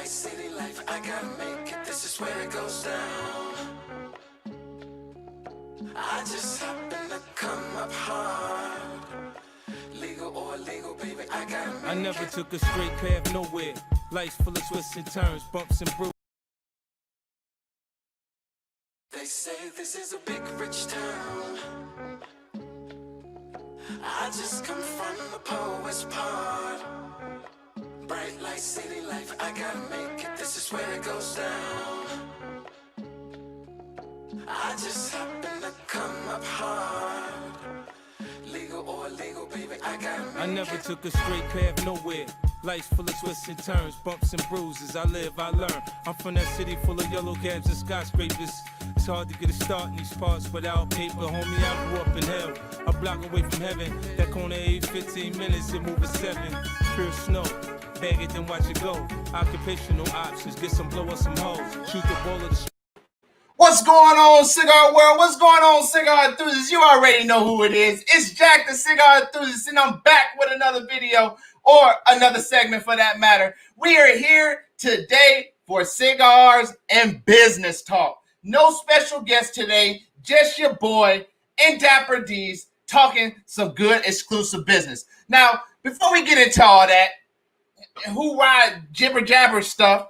light, city life, I gotta make it. This is where it goes down. I just happen to come up hard. Legal or illegal, baby, I gotta make it. I never took a straight path nowhere. Life's full of twists and turns, bumps and bruises. They say this is a big rich town. I just come from the poet's part. Bright light, city life, I gotta make it. This is where it goes down. I just happen to come up hard. Legal or illegal, baby, I gotta make it. I never took a straight path nowhere. Life's full of twists and turns, bumps and bruises. I live, I learn. I'm from that city full of yellow cabs and skyscrapers. It's hard to get a start in these parts without paper. Homie, I grew up in hell, a block away from heaven. That corner age 15 minutes, it move at 7. Pure snow, bag it, then watch it go. Occupational options, get some blow or some hoes. Shoot the ball of the What's going on, cigar world? What's going on, cigar enthusiasts? You already know who it is. It's Jack the Cigar Enthusiast, and I'm back with another video, or another segment for that matter. We are here today for cigars and business talk. No special guest today, just your boy and Dapper D's talking some good exclusive business. Now, before we get into all that hoorah jibber jabber stuff,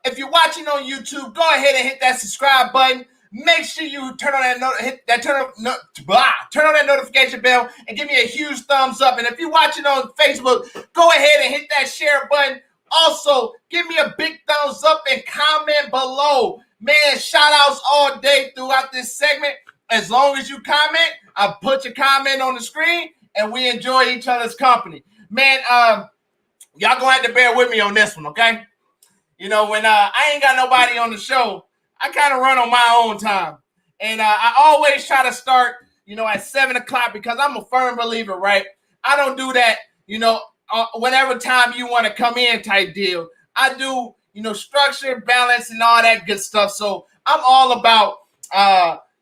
if you're watching on YouTube, go ahead and hit that subscribe button. Make sure you turn on that turn on that notification bell and give me a huge thumbs up. And if you're watching on Facebook, go ahead and hit that share button. Also, give me a big thumbs up and comment below. Man, shout outs all day throughout this segment. As long as you comment, I'll put your comment on the screen and we enjoy each other's company. Man, y'all gonna have to bear with me on this one, okay? You know, when I ain't got nobody on the show, I kind of run on my own time. And I always try to start, you know, at 7 o'clock because I'm a firm believer, right? I don't do that, you know, whatever time you want to come in type deal. I do, you know, structure, balance, and all that good stuff. So I'm all about,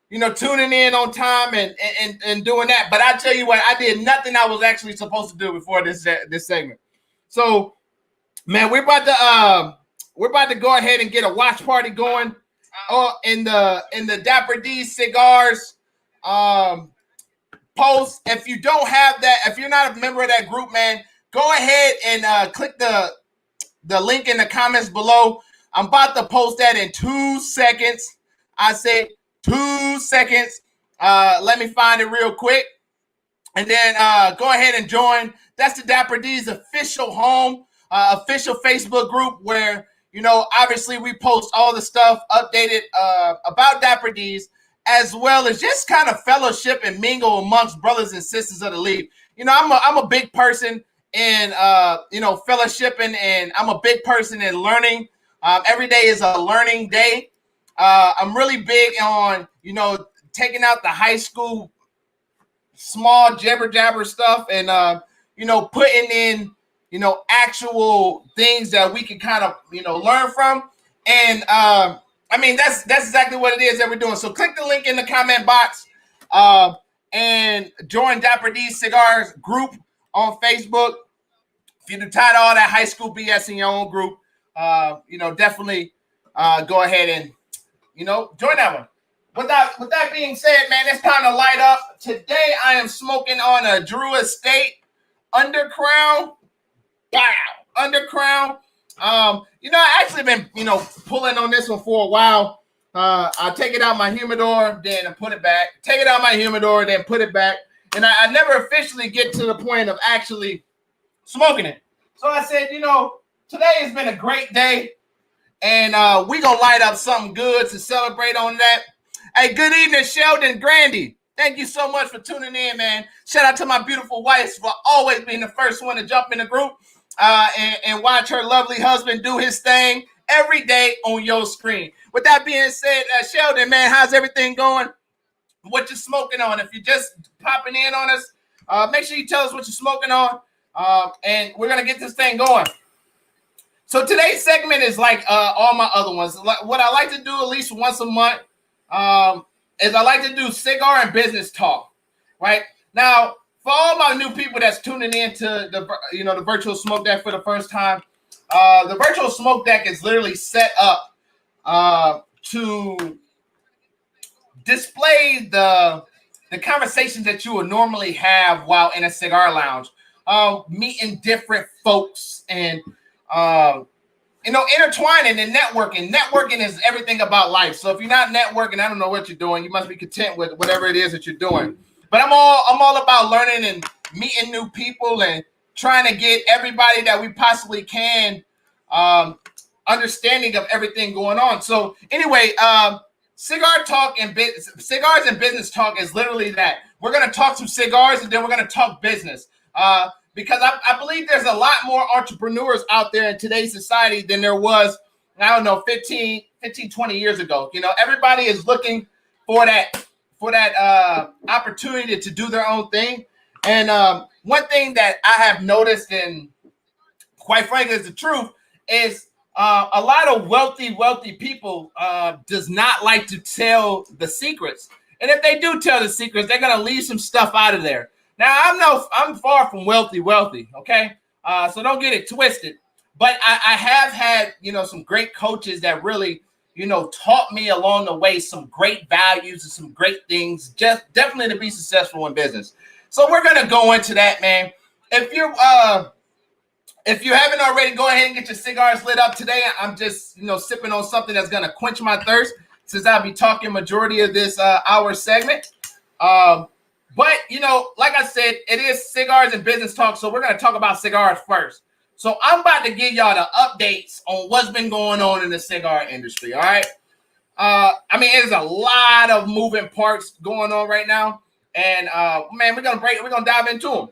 you know, tuning in on time and doing that. But I tell you what, I did nothing I was actually supposed to do before this segment. So, man, we're about to go ahead and get a watch party going in the Dapper D Cigars post. If you don't have that, if you're not a member of that group, man, go ahead and click the link in the comments below. I'm about to post that in 2 seconds. I said 2 seconds. Let me find it real quick. And then go ahead and join. That's the Dapper D's official home, official Facebook group where, you know, obviously we post all the stuff updated about Dapper D's, as well as just kind of fellowship and mingle amongst brothers and sisters of the league. You know, I'm a big person in, you know, fellowshipping, and I'm a big person in learning. Every day is a learning day. I'm really big on, you know, taking out the high school small jabber jabber stuff and, you know, putting in, you know, actual things that we can kind of, you know, learn from. And I mean, that's exactly what it is that we're doing. So click the link in the comment box and join Dapper D Cigars group on Facebook. If you're tired of all that high school BS in your own group, you know, definitely go ahead and, you know, join that one. With that being said, man, it's time to light up. Today I am smoking on a Drew Estate Undercrown. Wow, Undercrown. You know, I actually been, you know, pulling on this one for a while. I take it out my humidor, then I put it back. Take it out my humidor, then put it back. And I never officially get to the point of actually smoking it. So I said, you know, today has been a great day, and we gonna light up something good to celebrate on that. Hey, good evening, Sheldon Grandy. Thank you so much for tuning in, man. Shout out to my beautiful wife for always being the first one to jump in the group and watch her lovely husband do his thing every day on your screen. With that being said, Sheldon, man, how's everything going? What you smoking on? If you're just popping in on us, make sure you tell us what you're smoking on, and we're going to get this thing going. So today's segment is like all my other ones. What I like to do at least once a month is I like to do cigar and business talk, right? Now, for all my new people that's tuning in to the virtual smoke that for the first time, The virtual smoke deck is literally set up to display the conversations that you would normally have while in a cigar lounge, meeting different folks and intertwining and networking. Networking is everything about life. So if you're not networking, I don't know what you're doing. You must be content with whatever it is that you're doing. But I'm all about learning and meeting new people and trying to get everybody that we possibly can understanding of everything going on. So anyway, cigar talk and cigars and business talk is literally that. We're going to talk some cigars and then we're going to talk business. Because I believe there's a lot more entrepreneurs out there in today's society than there was, 15, 20 years ago. Everybody is looking for that opportunity to do their own thing. And one thing that I have noticed, and quite frankly is the truth, is a lot of wealthy people does not like to tell the secrets. And if they do tell the secrets, they're going to leave some stuff out of there. Now, I'm far from wealthy, okay? So don't get it twisted. But I have had, some great coaches that really, taught me along the way some great values and some great things, just definitely to be successful in business. So we're going to go into that, man. If you haven't already, go ahead and get your cigars lit up today. I'm just, sipping on something that's going to quench my thirst, since I'll be talking majority of this hour segment. But, like I said, it is cigars and business talk, so we're going to talk about cigars first. So I'm about to give y'all the updates on what's been going on in the cigar industry, all right? There's a lot of moving parts going on right now, and, we're going to dive into them.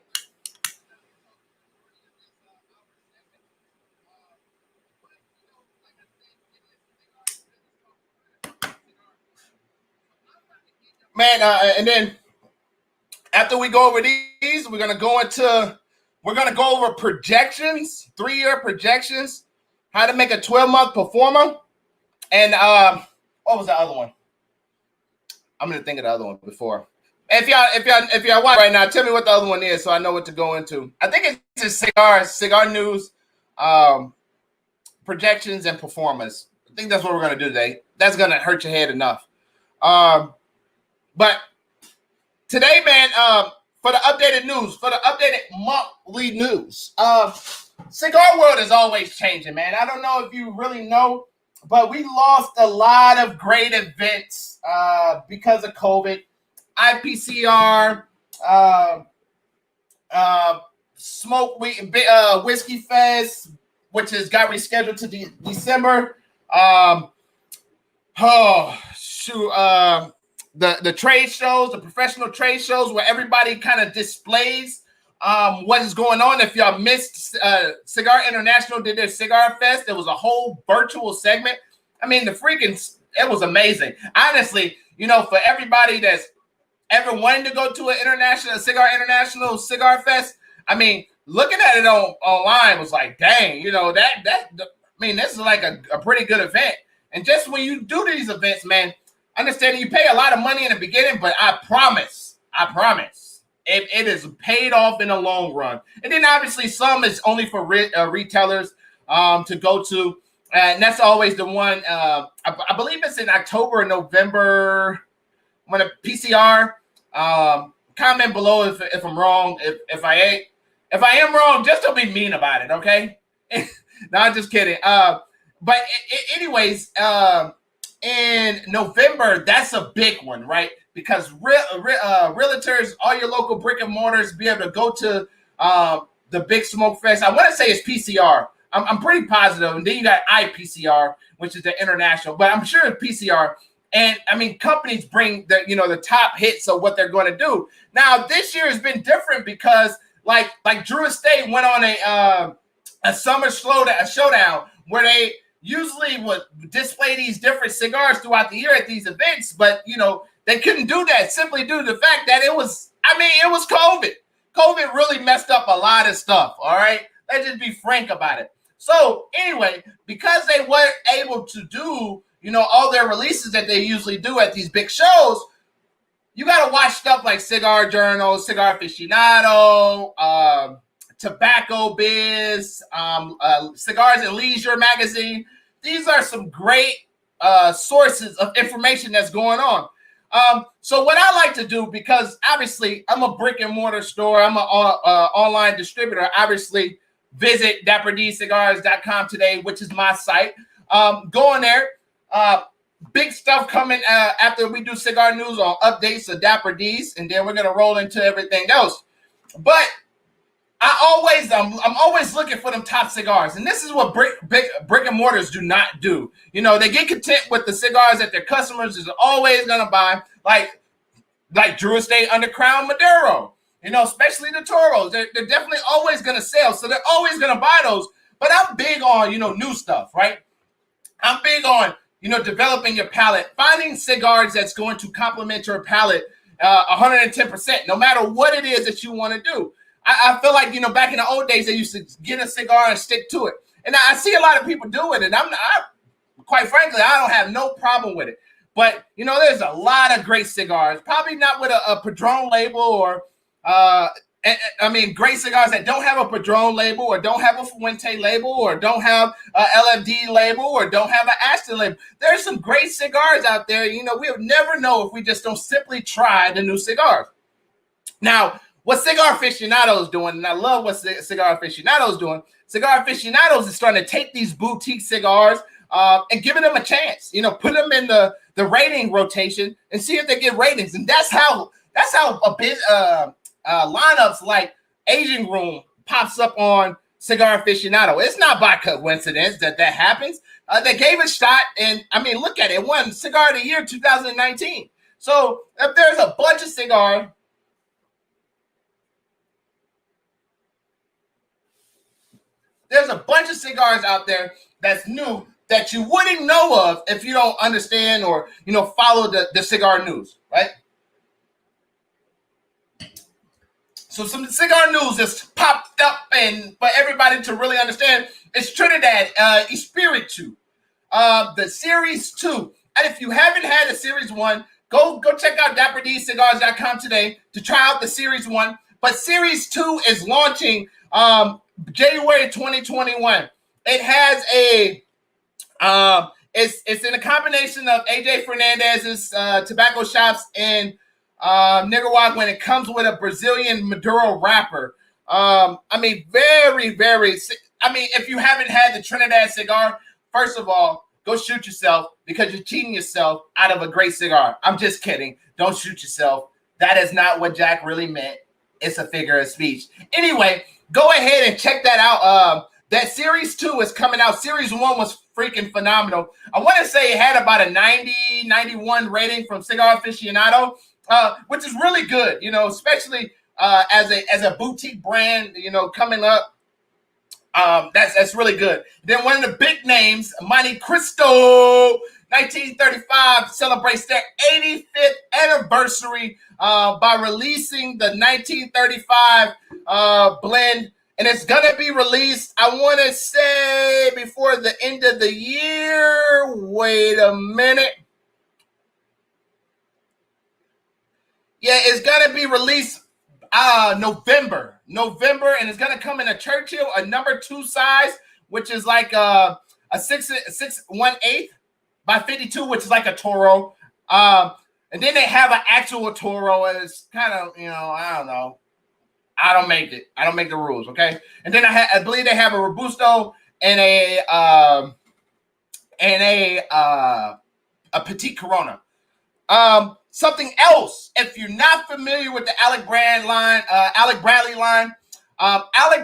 Man, and then after we go over these, we're gonna go over projections, 3-year projections, how to make a 12-month performer, and what was the other one? I'm gonna think of the other one before. If y'all watch right now, tell me what the other one is so I know what to go into. I think it's just cigar news, projections and performance. I think that's what we're gonna do today. That's gonna hurt your head enough. But today, man, for the updated news, for the updated monthly news, cigar world is always changing, man. I don't know if you really know, but we lost a lot of great events because of COVID. IPCR, Smoke Whiskey Fest, which got rescheduled to December. The trade shows, the professional trade shows where everybody kind of displays what is going on. If y'all missed, Cigar International did their Cigar Fest. It was a whole virtual segment. It was amazing. Honestly, for everybody that's ever wanted to go to a Cigar International Cigar Fest, looking at it online was like, dang, this is like a pretty good event. And just when you do these events, man, understanding you pay a lot of money in the beginning, but I promise, it is paid off in the long run. And then obviously some is only for retailers to go to. And that's always the one, I believe it's in October or November when a PCR. Comment below if I'm wrong. If I am wrong, just don't be mean about it, okay? No, I'm just kidding. But anyways, in November, that's a big one, right? Because realtors, all your local brick and mortars, be able to go to the Big Smoke Fest. I want to say it's PCR. I'm pretty positive. And then you got IPCR, which is the international, but I'm sure it's PCR. And companies bring the top hits of what they're going to do. Now, this year has been different because like Drew Estate went on a summer showdown where they usually would display these different cigars throughout the year at these events, but they couldn't do that simply due to the fact that it was COVID. COVID really messed up a lot of stuff. All right, let's just be frank about it. So anyway, because they weren't able to do all their releases that they usually do at these big shows, you got to watch stuff like Cigar Journal, Cigar Aficionado, Tobacco Biz, Cigars and Leisure magazine. These are some great sources of information that's going on. So what I like to do, because obviously I'm a brick and mortar store, I'm an online distributor. Obviously, visit DapperDCigars.com today, which is my site. Go on there. Big stuff coming after we do cigar news on updates of Dapper D's, and then we're gonna roll into everything else. But I'm always looking for them top cigars, and this is what brick and mortars do not do. You know, they get content with the cigars that their customers is always gonna buy, like Drew Estate Under Crown Maduro. You know, especially the Toros. They're definitely always gonna sell, so they're always gonna buy those. But I'm big on new stuff, right? I'm big on developing your palate, finding cigars that's going to complement your palate 110%, no matter what it is that you want to do. I feel like, back in the old days, they used to get a cigar and stick to it. And I see a lot of people do it, and quite frankly, I don't have no problem with it. But, there's a lot of great cigars, probably not with a Padron label or, great cigars that don't have a Padron label or don't have a Fuente label or don't have a LFD label or don't have an Aston label. There's some great cigars out there. We'll never know if we just don't simply try the new cigars. Now, what Cigar Aficionado is doing, and I love what Cigar Aficionado is doing, Cigar Aficionados is starting to take these boutique cigars and giving them a chance. Put them in the rating rotation and see if they get ratings. And that's how a bit lineups like Aging Room pops up on Cigar Aficionado. It's not by coincidence that happens. They gave it a shot, and look at it. It won Cigar of the Year 2019. So if there's a bunch of cigars, out there that's new that you wouldn't know of if you don't understand or follow the cigar news, right? So some cigar news just popped up, and for everybody to really understand, it's Trinidad Espiritu, the Series 2. And if you haven't had a Series 1, go check out DapperDCigars.com today to try out the Series 1. But Series 2 is launching January 2021. It has it's in a combination of AJ Fernandez's tobacco shops in Nicaragua when it comes with a Brazilian Maduro wrapper. Very, very. If you haven't had the Trinidad cigar, first of all, go shoot yourself because you're cheating yourself out of a great cigar. I'm just kidding. Don't shoot yourself. That is not what Jack really meant. It's a figure of speech. Anyway, go ahead and check that out. That Series 2 is coming out. Series 1 was freaking phenomenal. I want to say it had about a 90, 91 rating from Cigar Aficionado, which is really good, especially as a boutique brand, coming up. That's really good. Then one of the big names, Monte Cristo, 1935, celebrates their 85th anniversary by releasing the 1935 blend. And it's going to be released, I want to say, before the end of the year. Wait a minute. Yeah, it's going to be released November, and it's going to come in a Churchill, a number 2 size, which is like a 6/1/8 by 52, which is like a Toro. And then they have an actual Toro, and it's kind of, I don't know. I don't make it. I don't make the rules, okay? And then I believe they have a Robusto and a Petite Corona. Something else, if you're not familiar with the Alec Bradley line, Alec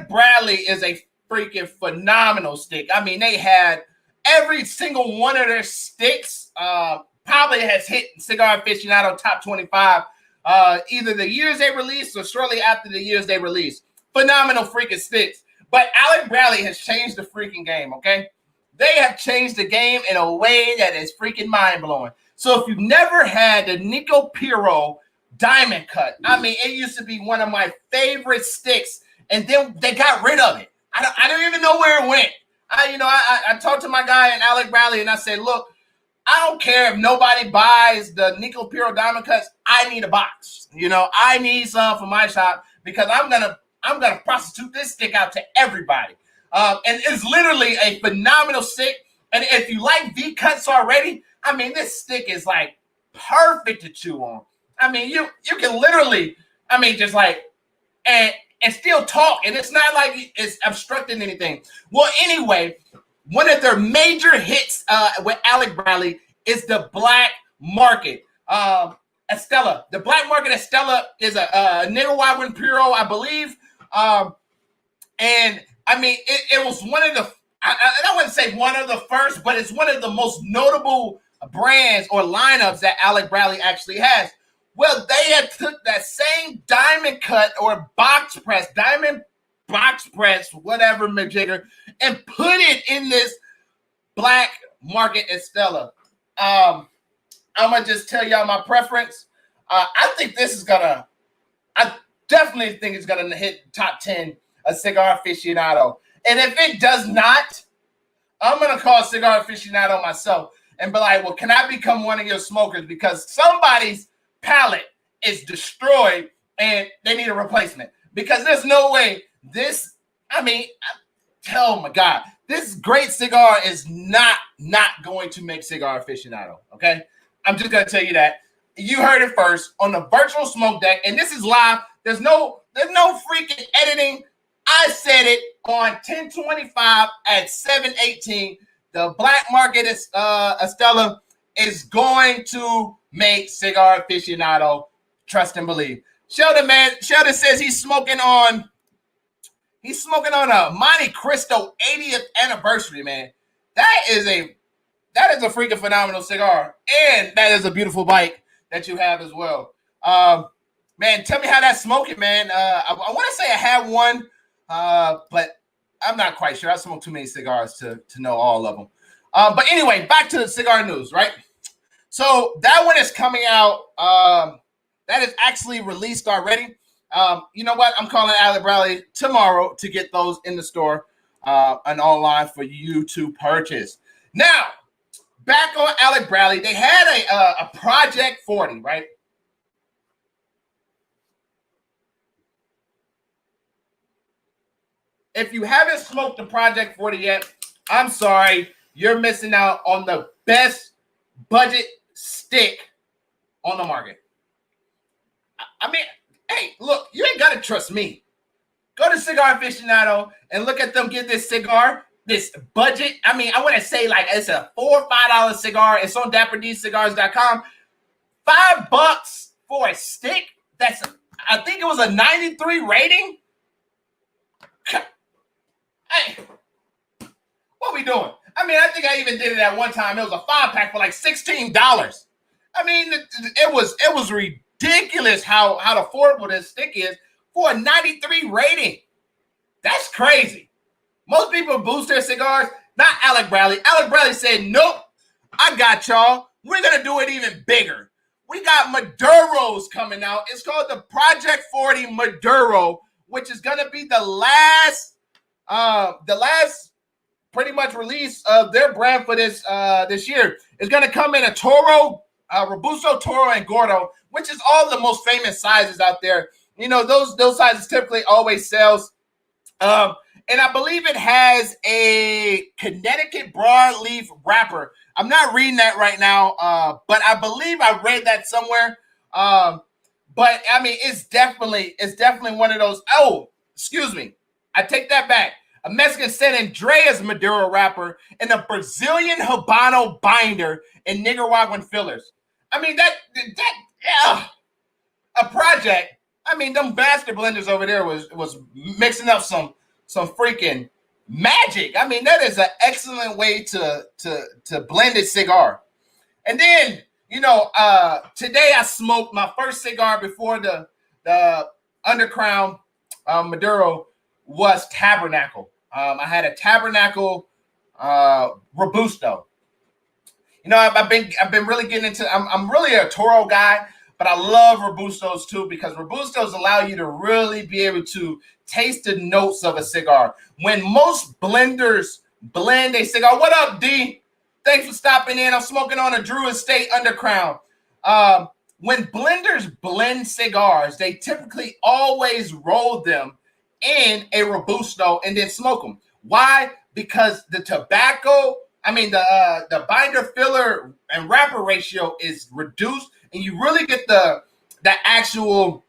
Bradley is a freaking phenomenal stick. They had every single one of their sticks probably has hit Cigar Aficionado top 25. Either the years they released or shortly after the years they released. Phenomenal freaking sticks. But Alec Bradley has changed the freaking game, okay? They have changed the game in a way that is freaking mind-blowing. So if you've never had the Nico Piro Diamond Cut, it used to be one of my favorite sticks, and then they got rid of it. I don't even know where it went. I talked to my guy in Alec Bradley, and I said, look, I don't care if nobody buys the Nico Piro Diamond Cuts. I need a box. I need some for my shop because I'm I'm gonna prostitute this stick out to everybody. And it's literally a phenomenal stick. And if you like V cuts already, I mean, this stick is like perfect to chew on. I mean, you can literally, I mean, just like and still talk, and it's not like it's obstructing anything. Well, anyway, one of their major hits with Alec Bradley is the Black Market Estella. The Black Market Estella is a Nicaraguan Puro, I believe. And I mean, it was one of the, I wouldn't say one of the first, but it's one of the most notable brands or lineups that Alec Bradley actually has. Well, they had took that same diamond cut or diamond box press, whatever, McJigger, and put it in this Black Market Estella. I'm gonna just tell y'all my preference. I think this is gonna, I definitely think it's gonna hit top 10 a Cigar Aficionado. And if it does not, I'm gonna call Cigar Aficionado myself and be like, well, can I become one of your smokers? Because somebody's palate is destroyed and they need a replacement. Because there's no way this, I mean, oh my God, this great cigar is not going to make Cigar Aficionado, okay? I'm just gonna tell you that. You heard it first on the virtual smoke deck, and this is live. There's no freaking editing. I said it on 1025 at 718. The Black Market Estella is going to make Cigar Aficionado. Trust and believe. Sheldon says he's smoking on a Monte Cristo 80th anniversary, man. That is a freaking phenomenal cigar, and that is a beautiful bite that you have as well. Man, tell me how that's smoking, man. I want to say I had one, but I'm not quite sure. I smoked too many cigars to know all of them. But anyway, back to the cigar news, right? So that one is coming out. That is actually released already. You know what? I'm calling Alec Bradley tomorrow to get those in the store and online for you to purchase. Now, back on Alec Bradley, they had a Project 40, right? If you haven't smoked the Project 40 yet, I'm sorry. You're missing out on the best budget stick on the market. I mean, hey, look, you ain't got to trust me. Go to Cigar Aficionado and look at them get this cigar, this budget. I mean, I want to say like it's a $4 or $5 cigar. It's on DapperDcigars.com. $5 for a stick. I think it was a 93 rating. Hey, what we doing? I mean, I think I even did it at one time. It was a 5-pack for like $16. I mean, it was ridiculous how affordable this stick is for a 93 rating. That's crazy. Most people boost their cigars. Not Alec Bradley. Alec Bradley said, nope, I got y'all. We're going to do it even bigger. We got Maduros coming out. It's called the Project 40 Maduro, which is going to be the last pretty much release of their brand for this year. It's going to come in a Toro, Robusto, Toro, and Gordo, which is all the most famous sizes out there. You know, those sizes typically always sells. And I believe it has a Connecticut broadleaf wrapper. I'm not reading that right now, but I believe I read that somewhere. But I mean, it's definitely one of those. Oh, excuse me. I take that back. A Mexican San Andreas Maduro wrapper and a Brazilian Habano binder and Nicaraguan fillers. I mean, a project. I mean, them bastard blenders over there was mixing up some freaking magic. I mean, that is an excellent way to blend a cigar. And then, you know, today I smoked my first cigar before the Undercrown Maduro was Tabernacle. I had a Tabernacle Robusto. You know, I've been really getting into. I'm really a Toro guy, but I love Robustos too because Robustos allow you to really be able to taste the notes of a cigar. When most blenders blend a cigar, what up, D? Thanks for stopping in. I'm smoking on a Drew Estate Undercrown. When blenders blend cigars, they typically always roll them in a Robusto and then smoke them. Why? Because the tobacco, the binder filler and wrapper ratio is reduced, and you really get the actual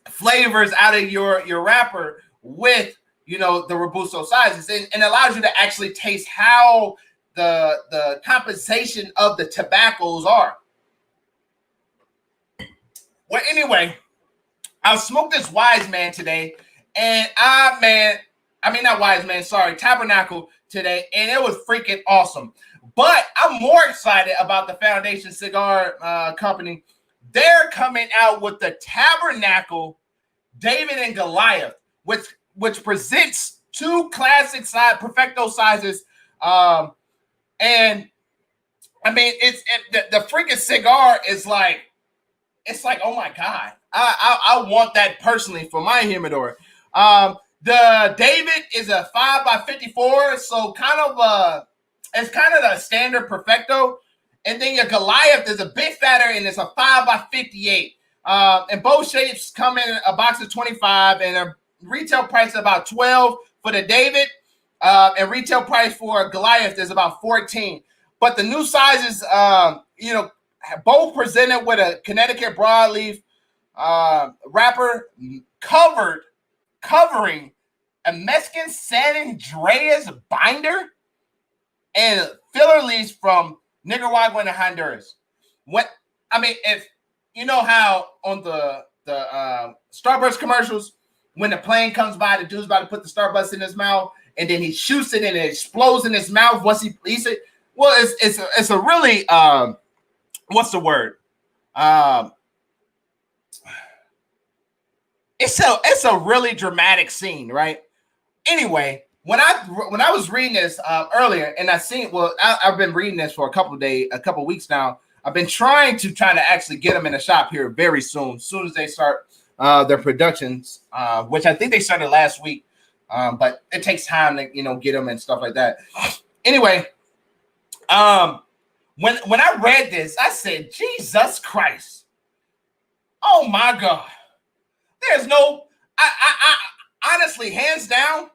flavors out of your wrapper with the Robusto sizes, and allows you to actually taste how the composition of the tobaccos are. Well, anyway, I smoked this Wise Man today, and not Wise Man, sorry, Tabernacle today, and it was freaking awesome. But I'm more excited about the Foundation Cigar Company. They're coming out with the Tabernacle David and Goliath, which presents two classic Perfecto sizes. And I mean, the freaking cigar is like, it's like, oh my God, I want that personally for my humidor. The David is a 5x54, so it's kind of the standard Perfecto. And then your Goliath is a bit fatter, and it's a 5x58. And both shapes come in a box of 25, and a retail price of about 12 for the David, and retail price for Goliath is about 14. But the new sizes, both presented with a Connecticut broadleaf wrapper covering a Mexican San Andreas binder and filler leaves from Nicaragua and Honduras. If you know how on the Starburst commercials, when the plane comes by, the dude's about to put the Starburst in his mouth, and then he shoots it and it explodes in his mouth once he eats it. Well, it's a really what's the word? It's a really dramatic scene, right? Anyway, when I was reading this earlier, and I've been reading this for a couple weeks now. I've been trying to actually get them in the shop here very soon. As soon as they start their productions, which I think they started last week, but it takes time to get them and stuff like that. Anyway, when I read this, I said, Jesus Christ, oh my God, there's no. I honestly, hands down,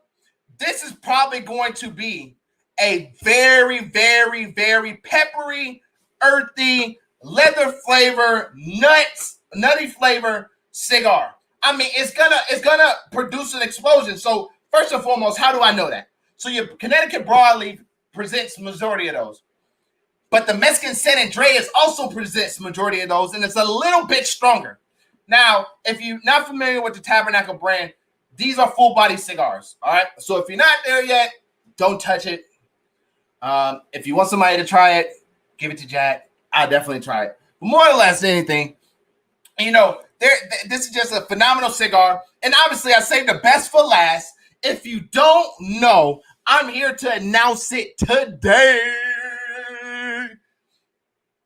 this is probably going to be a very, very, very peppery, earthy, leather flavor, nutty flavor cigar. I mean, it's gonna produce an explosion. So first and foremost, how do I know that? So your Connecticut broadleaf presents majority of those, but the Mexican San Andreas also presents majority of those, and it's a little bit stronger. Now, if you're not familiar with the Tabernacle brand, these are full body cigars. All right. So if you're not there yet, don't touch it. If you want somebody to try it, give it to Jack. I'll definitely try it. But more or less anything, this is just a phenomenal cigar. And obviously, I saved the best for last. If you don't know, I'm here to announce it today.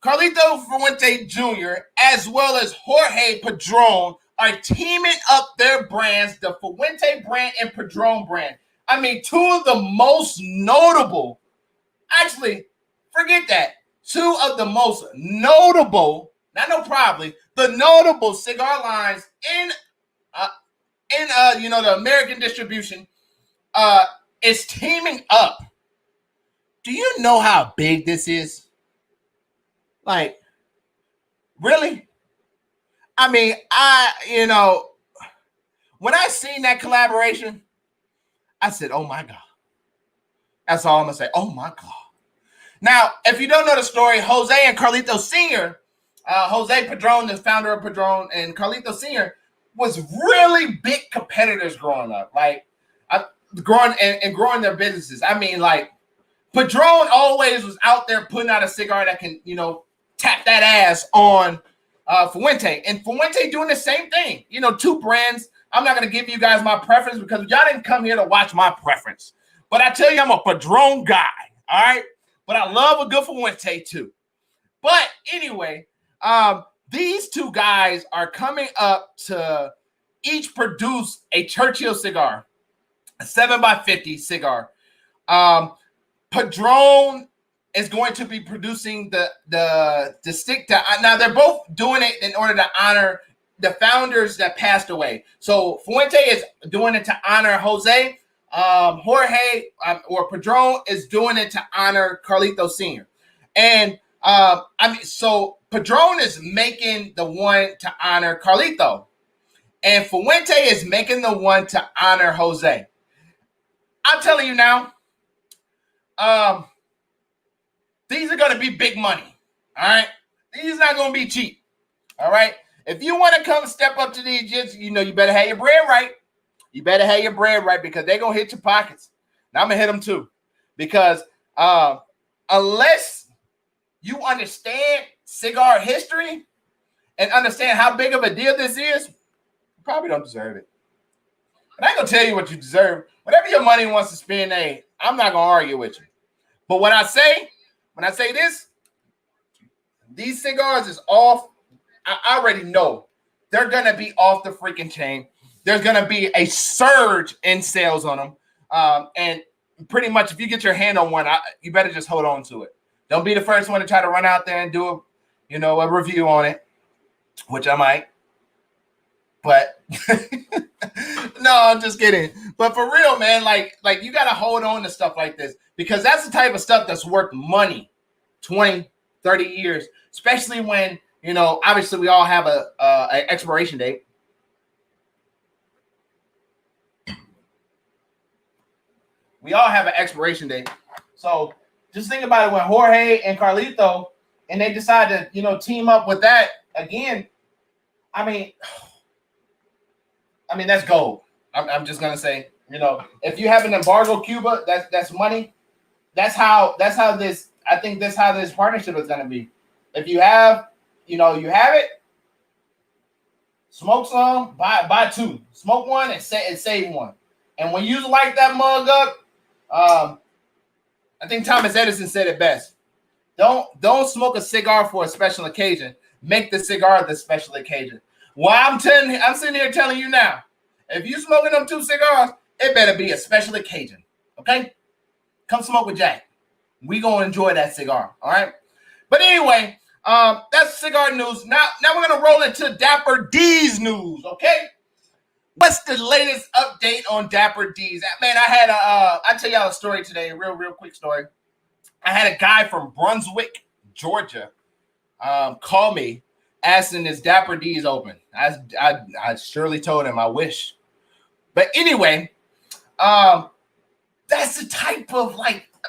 Carlito Fuente Jr. as well as Jorge Padron are teaming up their brands, the Fuente brand and Padron brand. I mean, two of the most notable, actually, forget that, two of the most notable, the notable cigar lines in the American distribution is teaming up. Do you know how big this is? Like, really? I mean, when I seen that collaboration, I said, oh my God. That's all I'm going to say. Oh my God. Now, if you don't know the story, Jose and Carlito Sr., Jose Padron, the founder of Padron, and Carlito Sr. was really big competitors growing up, growing their businesses. I mean, like, Padron always was out there putting out a cigar that can, tap that ass on Fuente. And Fuente doing the same thing. Two brands. I'm not going to give you guys my preference because y'all didn't come here to watch my preference. But I tell you, I'm a Padron guy, all right? But I love a good Fuente too. But anyway, these two guys are coming up to each produce a Churchill cigar, a 7x50 cigar. Padron is going to be producing the stick to. Now they're both doing it in order to honor the founders that passed away. So Fuente is doing it to honor Jose. Jorge or Padron is doing it to honor Carlito Sr. And so Padron is making the one to honor Carlito, and Fuente is making the one to honor Jose. I'm telling you now, these are going to be big money. All right, these are not going to be cheap. All right, if you want to come step up to these, just you better have your bread right. You better have your bread right, because they're going to hit your pockets. Now I'm going to hit them too, because unless you understand cigar history and understand how big of a deal this is, you probably don't deserve it. But I ain't going to tell you what you deserve. Whatever your money wants to spend, I'm not going to argue with you. But when I say this, these cigars is off. I already know they're going to be off the freaking chain. There's going to be a surge in sales on them. And pretty much if you get your hand on one, you better just hold on to it. Don't be the first one to try to run out there and do a review on it, which I might. But no, I'm just kidding. But for real, man, like you got to hold on to stuff like this, because that's the type of stuff that's worth money 20, 30 years, especially when, obviously we all have an expiration date. We all have an expiration date. So just think about it, when Jorge and Carlito, and they decide to, team up with that again. I mean, that's gold. I'm just gonna say, if you have an embargo Cuba, that's money. That's how this. I think that's how this partnership is gonna be. If you have, you have it. Smoke some, buy two. Smoke one and save one. And when you light that mug up, I think Thomas Edison said it best. Don't smoke a cigar for a special occasion. Make the cigar the special occasion. Well, I'm sitting here telling you now, if you smoking them 2 cigars, it better be a special occasion. Okay? Come smoke with Jack. We gonna enjoy that cigar. All right. But anyway, that's cigar news. Now we're gonna roll into Dapper D's news. Okay. What's the latest update on Dapper D's? Man, I'll tell y'all a story today, a real quick story. I had a guy from Brunswick, Georgia, call me asking, is Dapper D's open? I surely told him I wish. But anyway, that's the type of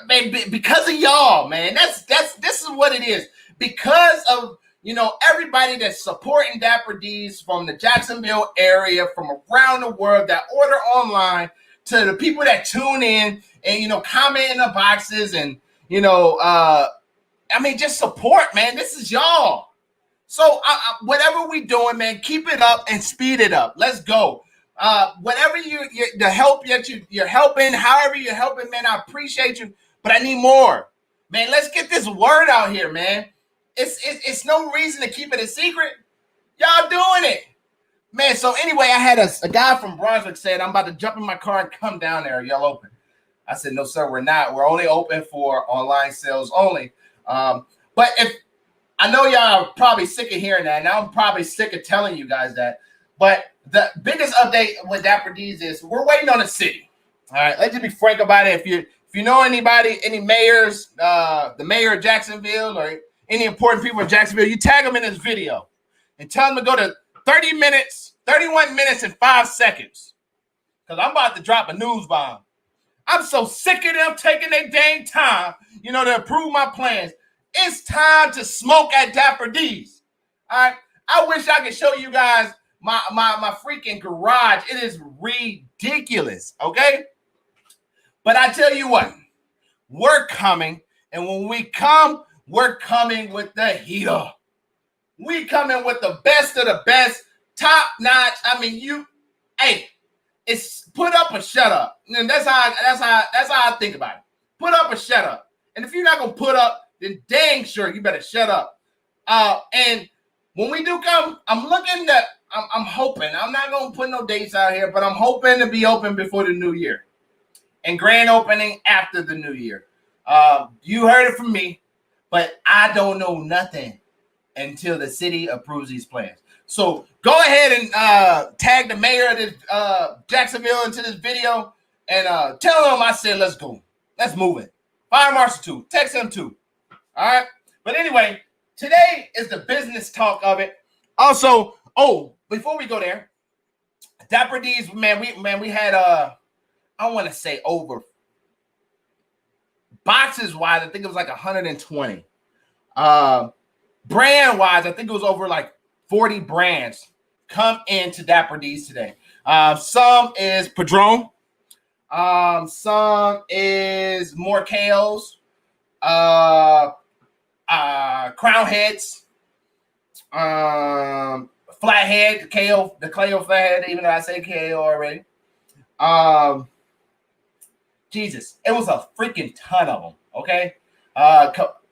man, because of y'all, man. This is what it is. Because of everybody that's supporting Dapper D's from the Jacksonville area, from around the world, that order online, to the people that tune in and comment in the boxes and just support, man. This is y'all. So whatever we doing, man, keep it up and speed it up. Let's go. Whatever the help that you're helping, however you're helping, man, I appreciate you, but I need more, man. Let's get this word out here, man. It's no reason to keep it a secret. Y'all doing it, man. So anyway, I had a guy from Brunswick said, I'm about to jump in my car and come down there. Are y'all open? I said, no, sir, we're not. We're only open for online sales only. But if I know y'all are probably sick of hearing that, and I'm probably sick of telling you guys that. But the biggest update with Dapper D's is we're waiting on the city. All right, let's just be frank about it. If you know anybody, any mayors, the mayor of Jacksonville, or any important people in Jacksonville, you tag them in this video and tell them to go to 31 minutes and 5 seconds. Because I'm about to drop a news bomb. I'm so sick of them taking their dang time, to approve my plans. It's time to smoke at Dapper D's. All right. I wish I could show you guys my freaking garage. It is ridiculous. Okay. But I tell you what, we're coming. And when we come, we're coming with the heater. We coming with the best of the best, top notch. It's put up or shut up. And that's how I think about it. Put up or shut up. And if you're not gonna put up, then dang sure you better shut up. And when we do come, I'm hoping. I'm not gonna put no dates out here, but I'm hoping to be open before the new year. And grand opening after the new year. You heard it from me, but I don't know nothing until the city approves these plans. So go ahead and tag the mayor of this, Jacksonville into this video and tell him I said let's go. Let's move it. Fire Marshal 2. Text him too. All right. But anyway, today is the business talk of it. Also, before we go there, Dapper D's, man, we had I want to say over boxes wise, I think it was like 120. Brand wise, I think it was over like 40 brands come into Dapper D's today. Some is Padron, some is more KOs, crown heads, flathead, KO, the KO flathead, even though I say KO already. Jesus, it was a freaking ton of them. Okay,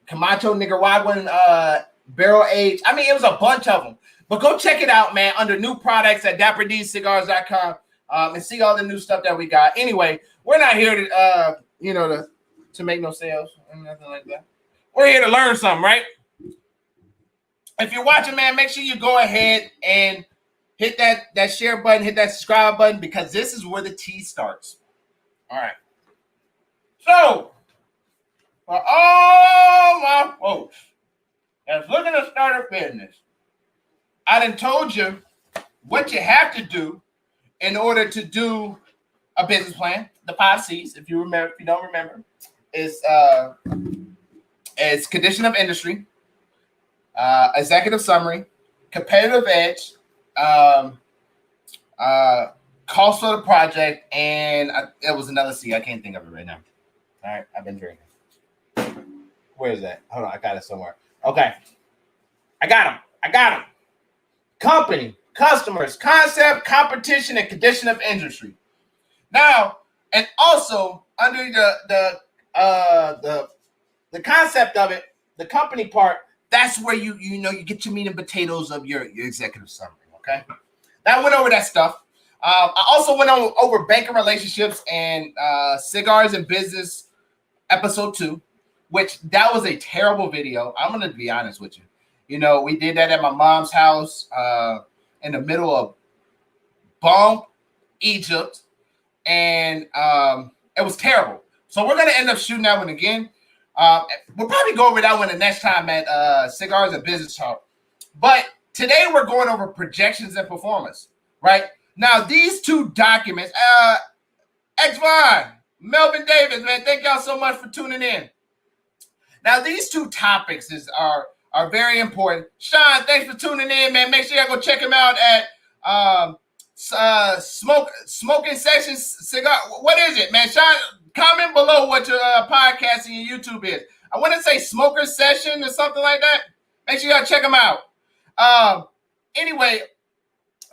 Camacho Nicaraguan barrel aged. I mean, it was a bunch of them. But go check it out, man, under new products at DapperDCigars.com and see all the new stuff that we got. Anyway, we're not here to to make no sales or nothing like that. We're here to learn something, right? If you're watching, man, make sure you go ahead and hit that share button, hit that subscribe button, because this is where the tea starts. All right. So, for all my folks that's looking to start a business, I done told you what you have to do in order to do a business plan. The 5 C's, if you don't remember, is condition of industry, executive summary, competitive edge, cost for the project, and it was another C. I can't think of it right now. All right, I've been drinking. Where is that? Hold on, I got it somewhere. Okay, I got them. Company, customers, concept, competition, and condition of industry. Now, and also under the concept of it, the company part, that's where you get your meat and potatoes of your executive summary. Okay, I went over that stuff. I also went over banking relationships and cigars and business episode 2, which that was a terrible video. I'm gonna be honest with you. We did that at my mom's house in the middle of Bomb, Egypt, and it was terrible. So we're gonna end up shooting that one again. We'll probably go over that one the next time at Cigars and Business Talk. But today we're going over projections and performance, right? Now, these 2 documents, X-Vine, Melvin Davis, man, thank y'all so much for tuning in. Now, these 2 topics are very important. Sean, thanks for tuning in, man. Make sure y'all go check him out at Smoking Sessions Cigar. What is it, man? Sean, comment below what your podcast and your YouTube is. I want to say Smoker Session or something like that. Make sure y'all check him out. Anyway,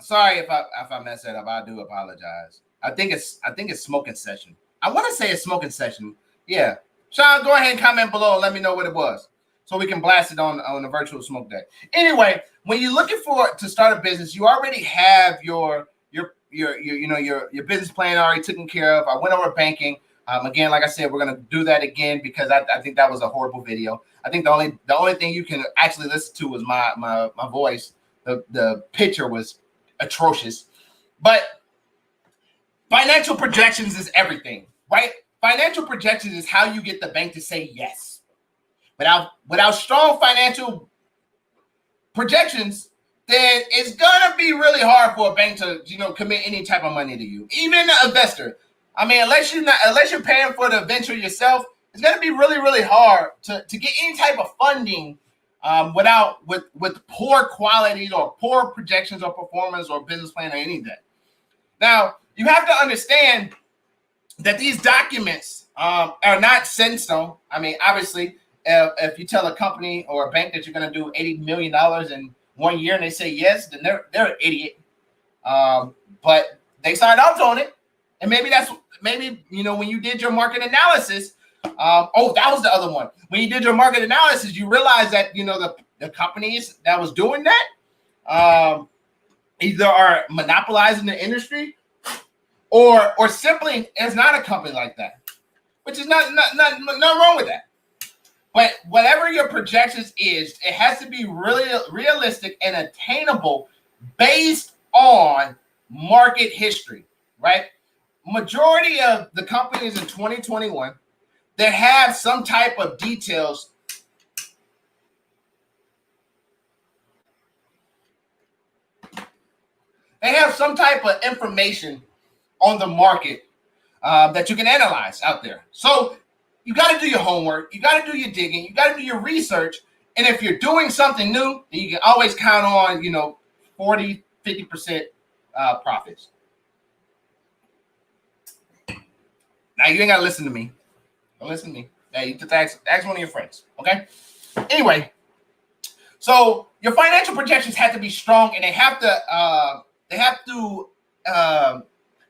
sorry if I mess that up. I do apologize. I think it's Smoking Session. I want to say it's Smoking Session. Yeah. Sean, go ahead and comment below and let me know what it was, so we can blast it on the virtual smoke day. Anyway, when you're looking to start a business, you already have your business plan already taken care of. I went over banking. Again, like I said, we're gonna do that again because I think that was a horrible video. I think the only thing you can actually listen to was my voice. The picture was atrocious. But financial projections is everything, right? Financial projections is how you get the bank to say yes. Without strong financial projections, then it's gonna be really hard for a bank to commit any type of money to you, even an investor. I mean, unless you're paying for the venture yourself, it's gonna be really, really hard to get any type of funding with poor qualities or poor projections or performance or business plan or any of that. Now, you have to understand that these documents are not set in stone. I mean, obviously, if you tell a company or a bank that you're going to do $80 million in 1 year and they say yes, then they're an idiot. But they signed off on it. And maybe when you did your market analysis, that was the other one. When you did your market analysis, you realized that, the companies that was doing that either are monopolizing the industry or simply is not a company like that, which is not wrong with that. But whatever your projections is, it has to be really realistic and attainable based on market history, right? Majority of the companies in 2021 that have some type of details they have some type of information on the market that you can analyze out there. So you got to do your homework, you got to do your digging, you got to do your research. And if you're doing something new, then you can always count on, 40, 50% profits. Now, you ain't got to listen to me. Don't listen to me. Now, you just ask one of your friends, okay? Anyway, so your financial projections have to be strong, and they have to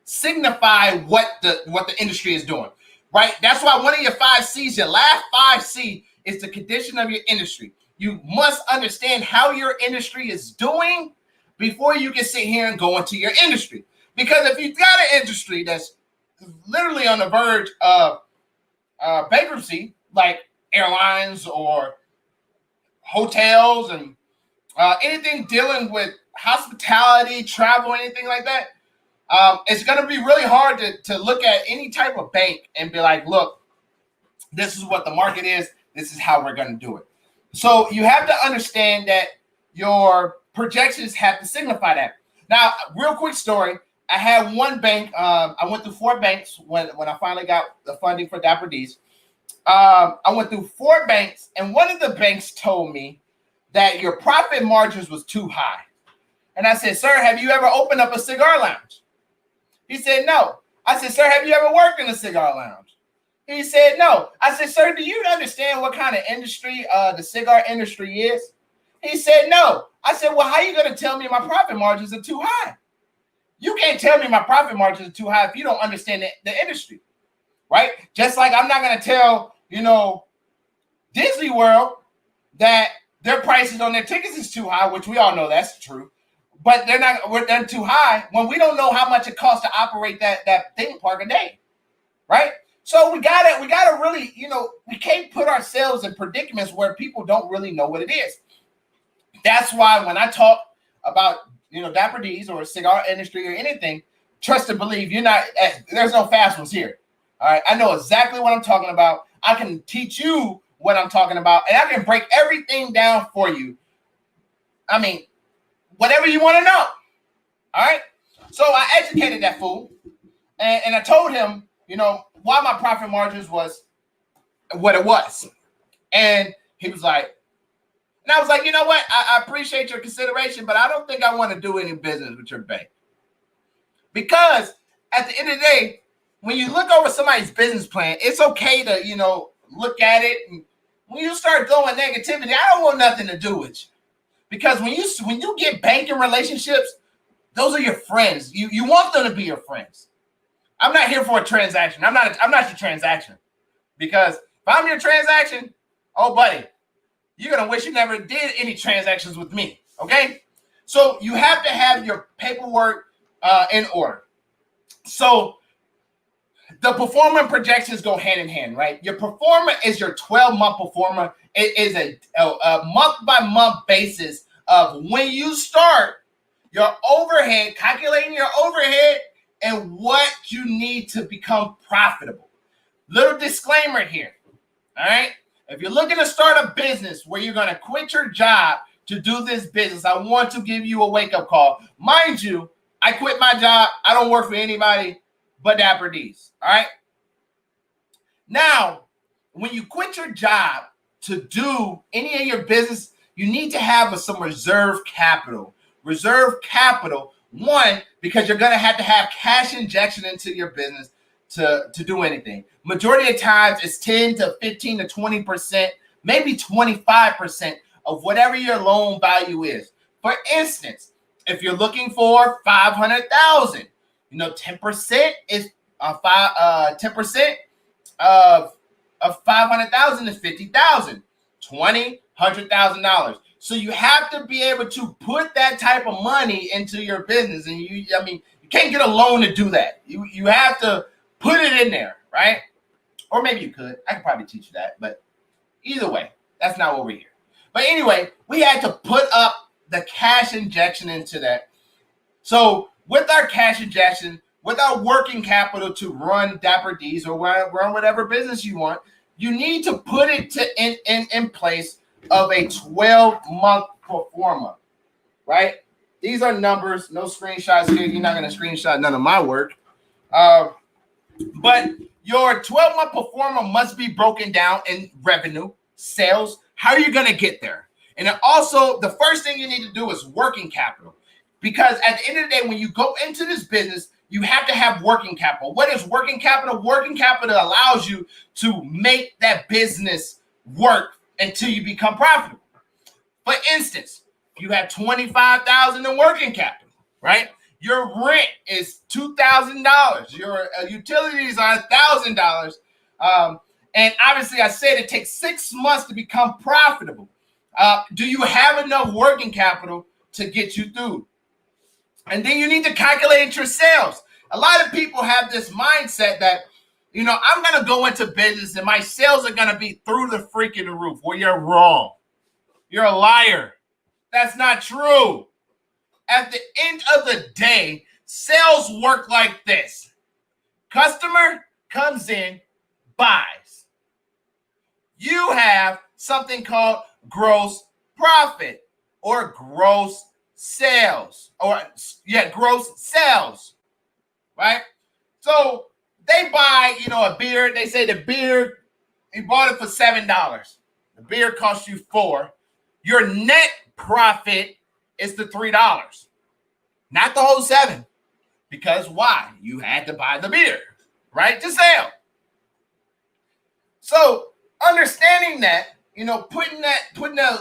signify what the industry is doing, right? That's why one of your 5 C's, your last 5 C, is the condition of your industry. You must understand how your industry is doing before you can sit here and go into your industry. Because if you've got an industry that's literally on the verge of bankruptcy, like airlines or hotels and anything dealing with hospitality, travel, anything like that, it's going to be really hard to look at any type of bank and be like, look, this is what the market is. This is how we're going to do it. So you have to understand that your projections have to signify that. Now, real quick story. I had one bank. I went through 4 banks when I finally got the funding for Dapper D's. I went through 4 banks, and one of the banks told me that your profit margins was too high. And I said, sir, have you ever opened up a cigar lounge? He said, no. I said, sir, have you ever worked in a cigar lounge? He said, no. I said, sir, do you understand what kind of industry the cigar industry is? He said, no. I said, well, how are you going to tell me my profit margins are too high? You can't tell me my profit margins are too high if you don't understand the industry, right? Just like I'm not going to tell, Disney World that their prices on their tickets is too high, which we all know that's true. But they're too high when we don't know how much it costs to operate that theme park a day, right? So we gotta really, we can't put ourselves in predicaments where people don't really know what it is. That's why when I talk about, Dapper D's or cigar industry or anything, trust and believe there's no fast ones here. All right. I know exactly what I'm talking about. I can teach you what I'm talking about, and I can break everything down for you. I mean, whatever you want to know. All right. So I educated that fool, and I told him, why my profit margins was what it was. And he was like, and I was like, you know what? I appreciate your consideration, but I don't think I want to do any business with your bank. Because at the end of the day, when you look over somebody's business plan, it's okay to, look at it. And when you start throwing negativity, I don't want nothing to do with you. Because when you get banking relationships, those are your friends. You want them to be your friends. I'm not here for a transaction. I'm not your transaction. Because if I'm your transaction, oh buddy, you're gonna wish you never did any transactions with me. Okay? So you have to have your paperwork in order. So the performance projections go hand in hand, right? Your performer is your 12-month performer. It is a month-by-month basis of when you start your overhead, calculating your overhead and what you need to become profitable. Little disclaimer here, all right? If you're looking to start a business where you're going to quit your job to do this business, I want to give you a wake-up call. Mind you, I quit my job. I don't work for anybody but Dapper D's, all right? Now, when you quit your job to do any of your business, you need to have some reserve capital. Reserve capital, one, because you're going to have cash injection into your business to do anything. Majority of times, it's 10 to 15 to 20%, maybe 25% of whatever your loan value is. For instance, if you're looking for $500,000, 10% is 10% of 500,000 is 50,000, $100,000. So you have to be able to put that type of money into your business, and you can't get a loan to do that. You have to put it in there, right? Or maybe you could. I could probably teach you that, but either way, that's not what we're here. But anyway, we had to put up the cash injection into that. So with our cash injection, with our working capital to run Dapper D's or run whatever business you want, you need to put it in place of a 12-month pro forma, right? These are numbers, no screenshots here. You're not going to screenshot none of my work. But your 12-month pro forma must be broken down in revenue, sales. How are you going to get there? And then also, the first thing you need to do is working capital. Because at the end of the day, when you go into this business, you have to have working capital. What is working capital? Working capital allows you to make that business work until you become profitable. For instance, you have $25,000 in working capital, right? Your rent is $2,000. Your utilities are $1,000. And obviously, I said it takes 6 months to become profitable. Do you have enough working capital to get you through? And then you need to calculate your sales. A lot of people have this mindset that, I'm going to go into business and my sales are going to be through the freaking roof. Well, you're wrong. You're a liar. That's not true. At the end of the day, sales work like this. Customer comes in, buys. You have something called gross profit or gross sales gross sales, right? So they buy, a beer. They say the beer, you bought it for $7. The beer cost you $4. Your net profit is the $3, not the whole $7. Because why? You had to buy the beer, right? To sell. So understanding that, putting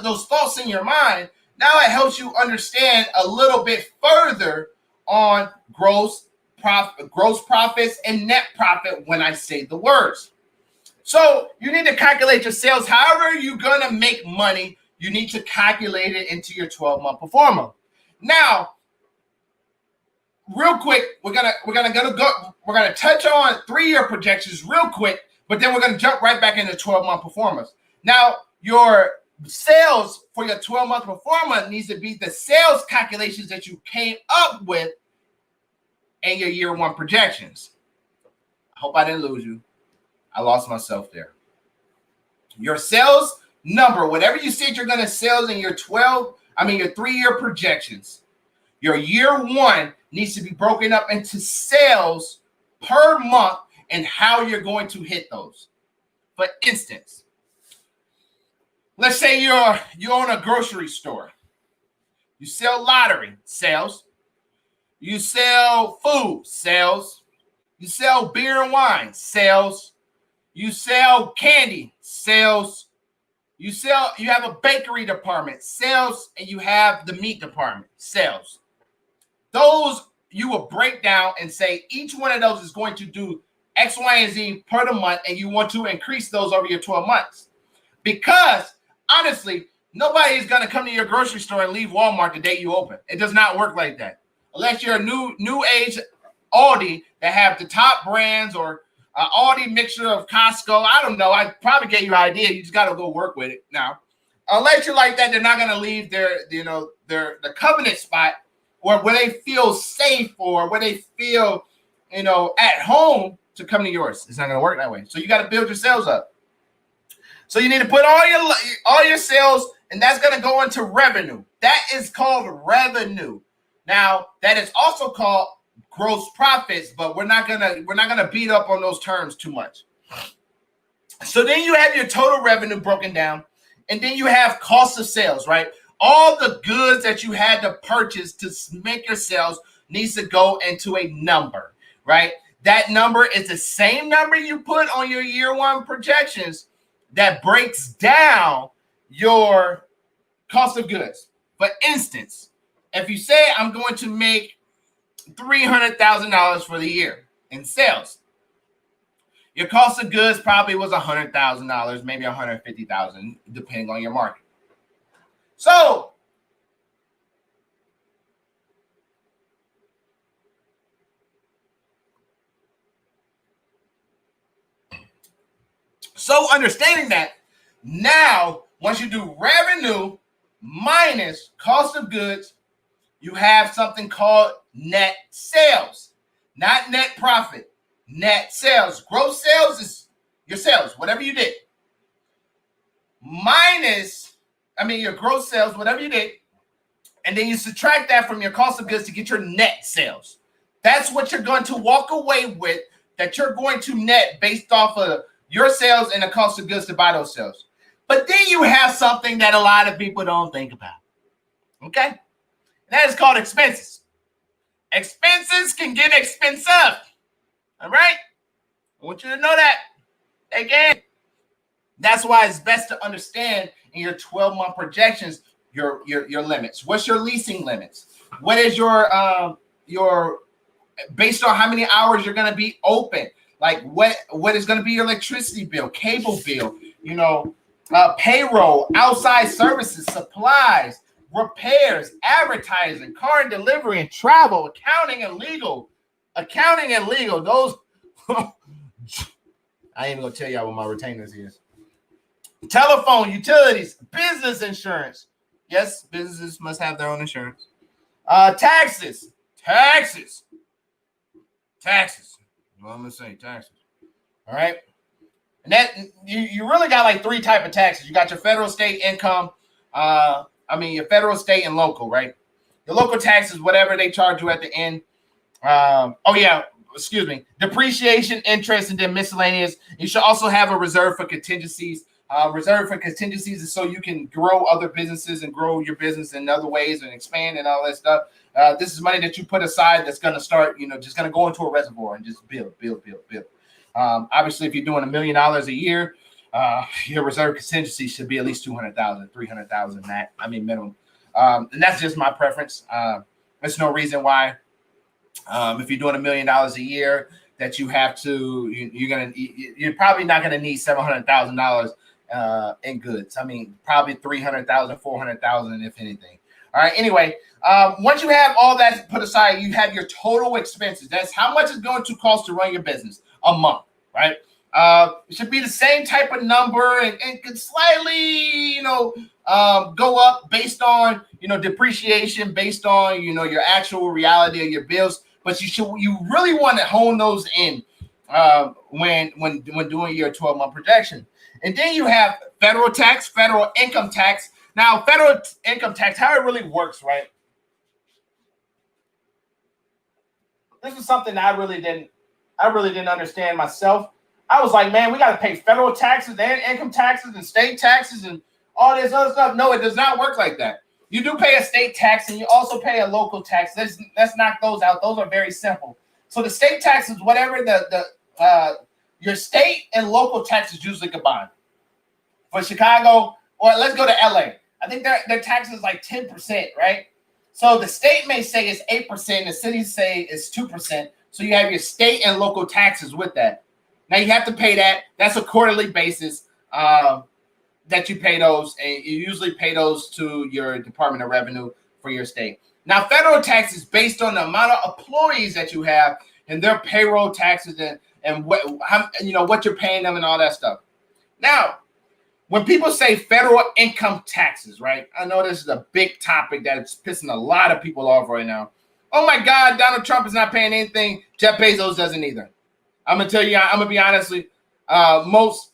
those thoughts in your mind, now it helps you understand a little bit further on gross profits and net profit when I say the words. So you need to calculate your sales. However you're gonna make money, you need to calculate it into your 12-month pro forma. Now, real quick, we're gonna touch on 3-year projections real quick, but then we're gonna jump right back into 12-month pro formas. Now, your sales for your 12-month pro forma needs to be the sales calculations that you came up with in your year 1 projections. I hope I didn't lose you. I lost myself there. Your sales number, whatever you said you're going to sell in your 3-year projections, your year 1 needs to be broken up into sales per month and how you're going to hit those. For instance, let's say you own a grocery store. You sell lottery, sales. You sell food, sales. You sell beer and wine, sales. You sell candy, sales. You have a bakery department, sales, and you have the meat department, sales. Those you will break down and say each one of those is going to do X, Y, and Z per the month, and you want to increase those over your 12 months. Because honestly, nobody is going to come to your grocery store and leave Walmart the day you open. It does not work like that. Unless you're a new age Aldi that have the top brands or Aldi mixture of Costco. I don't know. I probably gave you an idea. You just got to go work with it now. Unless you're like that, they're not going to leave the covenant spot or where they feel safe or where they feel, at home to come to yours. It's not going to work that way. So you got to build your sales up. So you need to put all your sales, and that's going to go into revenue. That is called revenue. Now, that is also called gross profits, but we're not gonna beat up on those terms too much. So then you have your total revenue broken down, and then you have cost of sales, right? All the goods that you had to purchase to make your sales needs to go into a number, right? That number is the same number you put on your year 1 projections that breaks down your cost of goods. For instance, if you say I'm going to make $300,000 for the year in sales, your cost of goods probably was $100,000, maybe $150,000, depending on your market. So understanding that, now once you do revenue minus cost of goods, you have something called net sales, not net profit. Net sales. Gross sales is your sales, whatever you did. Your gross sales, whatever you did. And then you subtract that from your cost of goods to get your net sales. That's what you're going to walk away with, that you're going to net based off of your sales and the cost of goods to buy those sales. But then you have something that a lot of people don't think about. Okay? And that is called expenses. Expenses can get expensive. All right? I want you to know that. They can. That's why it's best to understand in your 12-month projections your limits. What's your leasing limits? What is your based on how many hours you're going to be open? Like what is going to be your electricity bill, cable bill, payroll, outside services, supplies, repairs, advertising, car and delivery and travel, accounting and legal. Those I ain't even gonna tell y'all what my retainers is. Telephone, utilities, business insurance. Yes, businesses must have their own insurance. Taxes. You know what I'm gonna say? Taxes. All right. And that you really got like three type of taxes. You got your federal, state, income. Your federal, state, and local, right? The local taxes, whatever they charge you at the end. Depreciation, interest, and then miscellaneous. You should also have a reserve for contingencies. Reserve for contingencies is so you can grow other businesses and grow your business in other ways and expand and all that stuff. This is money that you put aside that's going to start, just going to go into a reservoir and just build. Obviously, if you're doing $1 million a year, your reserve contingency should be at least 200,000, 300,000 minimum. And that's just my preference. There's no reason why, if you're doing $1 million a year, that you have to, you're probably not going to need $700,000 in goods. Probably 300,000, 400,000, if anything. All right. Anyway, once you have all that put aside, you have your total expenses. That's how much it's going to cost to run your business a month, right? It should be the same type of number and could slightly, go up based on, depreciation, based on, your actual reality of your bills. But you really want to hone those in when doing your 12-month projection. And then you have federal tax, federal income tax. Now, federal income tax, how it really works, right? This is something that I really didn't understand myself. I was like, man, we got to pay federal taxes and income taxes and state taxes and all this other stuff. No, it does not work like that. You do pay a state tax and you also pay a local tax. Let's knock those out. Those are very simple. So the state tax is whatever your state and local taxes usually combined. For Chicago, or let's go to LA. I think their tax is like 10%, right? So the state may say it's 8%, the city say it's 2%. So you have your state and local taxes with that. Now you have to pay that. That's a quarterly basis that you pay those, and you usually pay those to your Department of Revenue for your state. Now, federal tax is based on the amount of employees that you have and their payroll taxes and what you're paying them and all that stuff. Now, when people say federal income taxes, right? I know this is a big topic that's pissing a lot of people off right now. Oh my God, Donald Trump is not paying anything. Jeff Bezos doesn't either. I'm gonna tell you, I'm gonna be honestly, most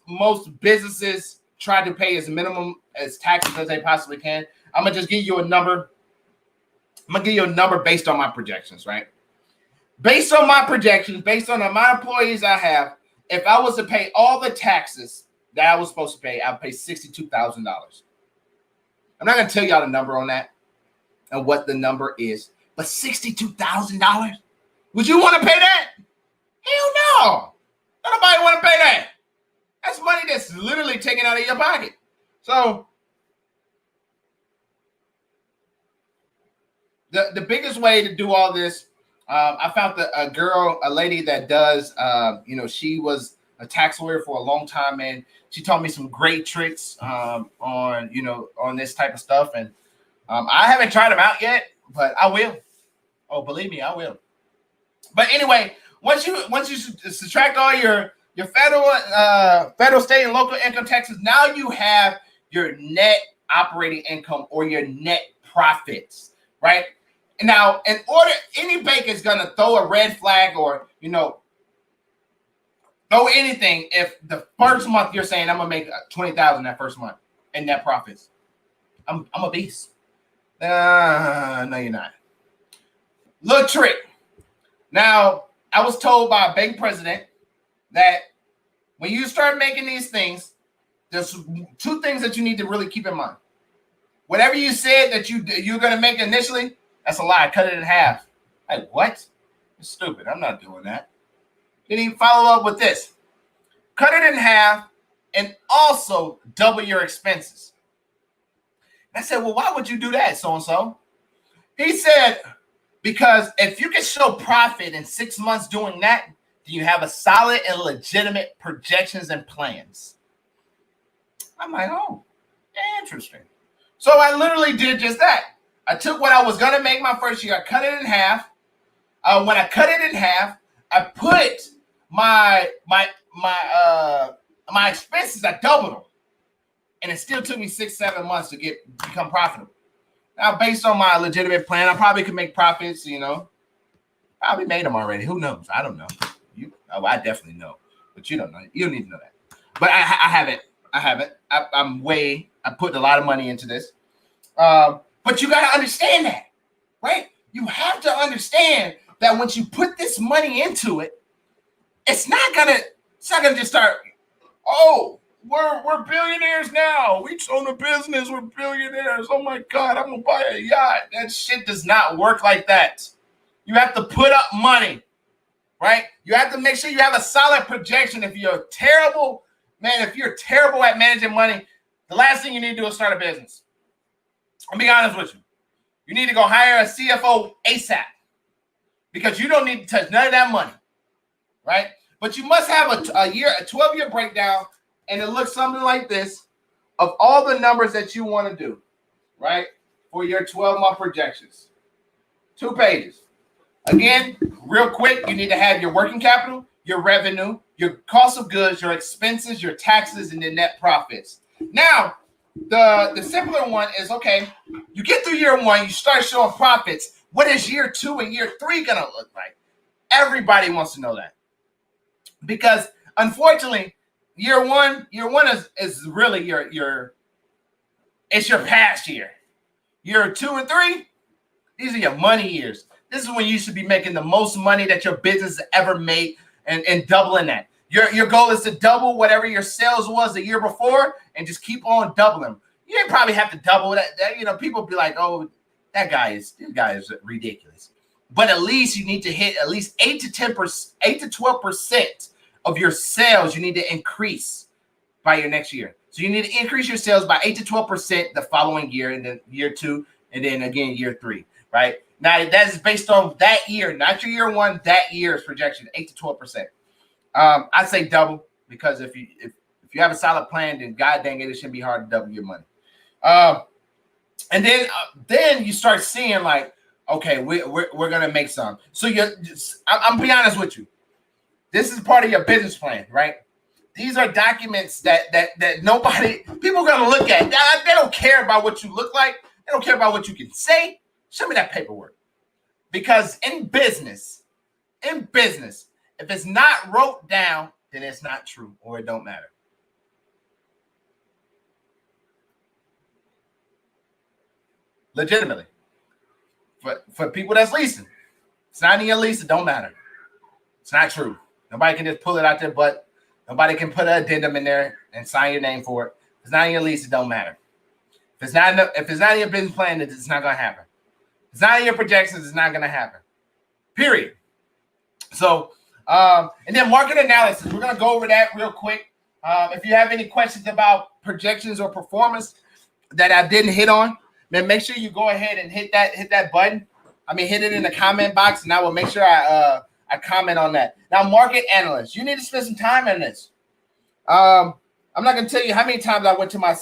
businesses try to pay as minimum as taxes as they possibly can. I'm gonna just give you a number. I'm gonna give you a number based on my projections, right? Based on my projections, based on the amount of employees I have, if I was to pay all the taxes that I was supposed to pay, I'd pay $62,000. I'm not gonna tell y'all the number on that and what the number is, but $62,000. Would you want to pay that? Hell no. Nobody want to pay that. That's money that's literally taken out of your pocket. So the biggest way to do all this, I found a lady that does, she was a tax lawyer for a long time, and she taught me some great tricks on this type of stuff. And I haven't tried them out yet, but I will. Oh, believe me, I will. But anyway, once you subtract all your federal, state, and local income taxes, now you have your net operating income or your net profits, right? Now, in order, any bank is going to throw a red flag or, throw anything if the first month you're saying I'm going to make 20,000 that first month in net profits. I'm a beast. No, you're not. Little trick. Now, I was told by a bank president that when you start making these things, there's two things that you need to really keep in mind. Whatever you said that you're going to make initially, that's a lie. Cut it in half. Like, what? You're stupid. I'm not doing that. Then he follow up with this. Cut it in half and also double your expenses. I said, well, why would you do that, so-and-so? He said, because if you can show profit in 6 months doing that, then you have a solid and legitimate projections and plans. I'm like, oh, interesting. So I literally did just that. I took what I was going to make my first year. I cut it in half. When I cut it in half, I put my expenses, I doubled them. And it still took me 6-7 months to become profitable. Now, based on my legitimate plan, I probably could make profits, Probably made them already. Who knows? I don't know. I definitely know. But you don't know. You don't need to know that. But I haven't. I put a lot of money into this. But you got to understand that, right? You have to understand that once you put this money into it, it's not gonna just start, oh, we're billionaires now. We own a business, we're billionaires. Oh my God, I'm gonna buy a yacht. That shit does not work like that. You have to put up money, right? You have to make sure you have a solid projection. If you're terrible at managing money, the last thing you need to do is start a business. I'll be honest with you. You need to go hire a CFO ASAP because you don't need to touch none of that money, right? But you must have a 12-year breakdown, and it looks something like this of all the numbers that you want to do, right, for your 12-month projections. 2 pages. Again, real quick, you need to have your working capital, your revenue, your cost of goods, your expenses, your taxes, and your net profits. Now, the simpler one is, okay, you get through year 1, you start showing profits. What is year 2 and year 3 going to look like? Everybody wants to know that. Because, unfortunately, year one is really your past year. Year 2 and 3, these are your money years. This is when you should be making the most money that your business has ever made and doubling that. Your goal is to double whatever your sales was the year before and just keep on doubling. You didn't probably have to double that. People be like, oh, this guy is ridiculous. But at least you need to hit at least 8 to 12% of your sales you need to increase by your next year. So you need to increase your sales by 8 to 12% the following year, and then year 2, and then again year 3, right? Now that is based on that year, not your year 1, that year's projection, 8 to 12%. I say double because if you have a solid plan, then god dang it shouldn't be hard to double your money. And then you start seeing like, okay, we're gonna make some. So I'm be honest with you. This is part of your business plan, right? These are documents that people are gonna look at. They don't care about what you look like. They don't care about what you can say. Show me that paperwork. Because in business, if it's not wrote down, then it's not true or it don't matter. Legitimately. For people that's leasing, it's not in your lease, it don't matter. It's not true. Nobody can just pull it out their butt. Nobody can put an addendum in there and sign your name for it. If it's not in your lease, it don't matter. If it's not in your business plan, it's not going to happen. If it's not in your projections, it's not going to happen. Period. So, and then market analysis. We're going to go over that real quick. If you have any questions about projections or performance that I didn't hit on, then make sure you go ahead and hit that button. Hit it in the comment box, and I will make sure I comment on that. Now, market analyst, you need to spend some time in this. I'm not going to tell you how many times I went to my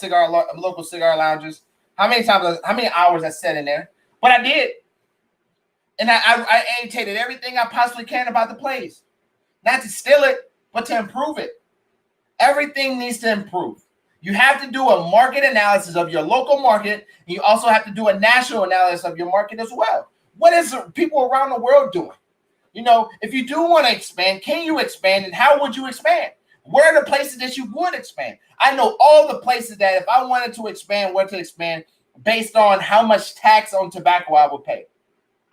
local cigar lounges, how many hours I sat in there, but I did. And I annotated everything I possibly can about the place. Not to steal it, but to improve it. Everything needs to improve. You have to do a market analysis of your local market. And you also have to do a national analysis of your market as well. What is people around the world doing? You know, if you do want to expand, can you expand, and how would you expand? Where are the places that you would expand? I know all the places that if I wanted to expand, where to expand based on how much tax on tobacco I would pay.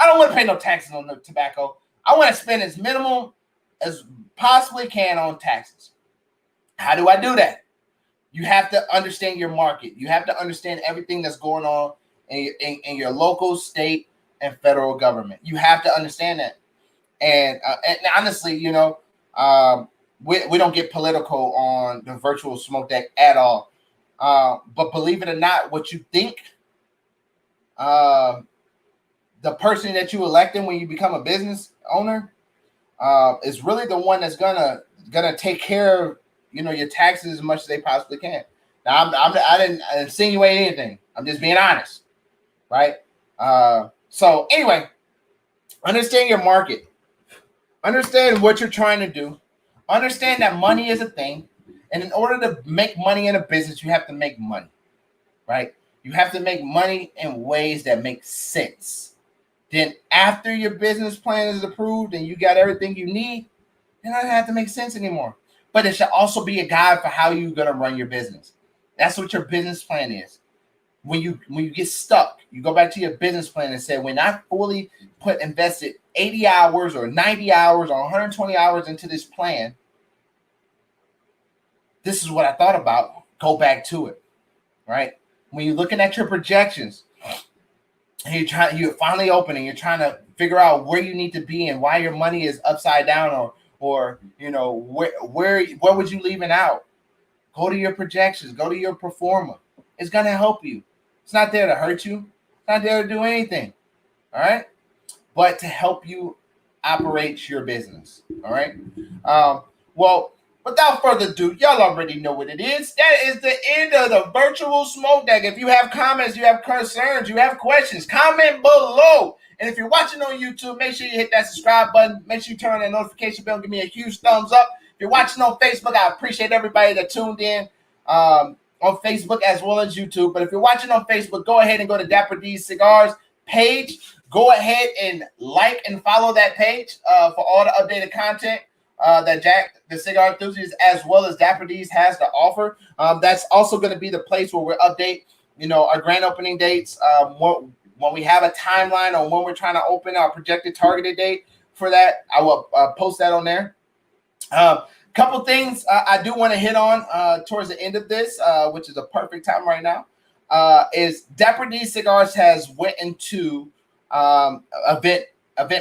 I don't want to pay no taxes on the tobacco. I want to spend as minimal as possibly can on taxes. How do I do that? You have to understand your market. You have to understand everything that's going on in your local, state, and federal government. You have to understand that. And honestly, you know, we don't get political on the virtual smoke deck at all. But believe it or not, what you think, the person that you elected when you become a business owner, is really the one that's gonna take care of, you know, your taxes as much as they possibly can. Now, I didn't insinuate anything. I'm just being honest, right? So anyway, understand your market. Understand what you're trying to do. Understand that money is a thing. And in order to make money in a business, you have to make money, right? You have to make money in ways that make sense. Then after your business plan is approved and you got everything you need, then it doesn't have to make sense anymore. But it should also be a guide for how you're going to run your business. That's what your business plan is. When you get stuck, you go back to your business plan and say, when I fully invested 80 hours or 90 hours or 120 hours into this plan, this is what I thought about. Go back to it, right? When you're looking at your projections, and you're finally opening, you're trying to figure out where you need to be and why your money is upside down, or you know, where would you leave it out? Go to your projections, go to your proforma. It's gonna help you. It's not there to hurt you. It's not there to do anything. All right, but to help you operate your business. All right. Well, without further ado, y'all already know what it is. That is the end of the virtual smoke deck. If you have comments, you have concerns, you have questions, comment below. And if you're watching on YouTube, make sure you hit that subscribe button. Make sure you turn on that notification bell and give me a huge thumbs up. If you're watching on Facebook, I appreciate everybody that tuned in on Facebook as well as YouTube. But if you're watching on Facebook, go ahead and go to Dapper D's Cigars page. Go ahead and like and follow that page for all the updated content that Jack, the cigar enthusiast, as well as Dapper D's has to offer. That's also going to be the place where we update, you know, our grand opening dates. When we have a timeline on when we're trying to open our projected targeted date for that, I will post that on there. Couple things I do want to hit on towards the end of this, which is a perfect time right now, is Dapper D Cigars has went into event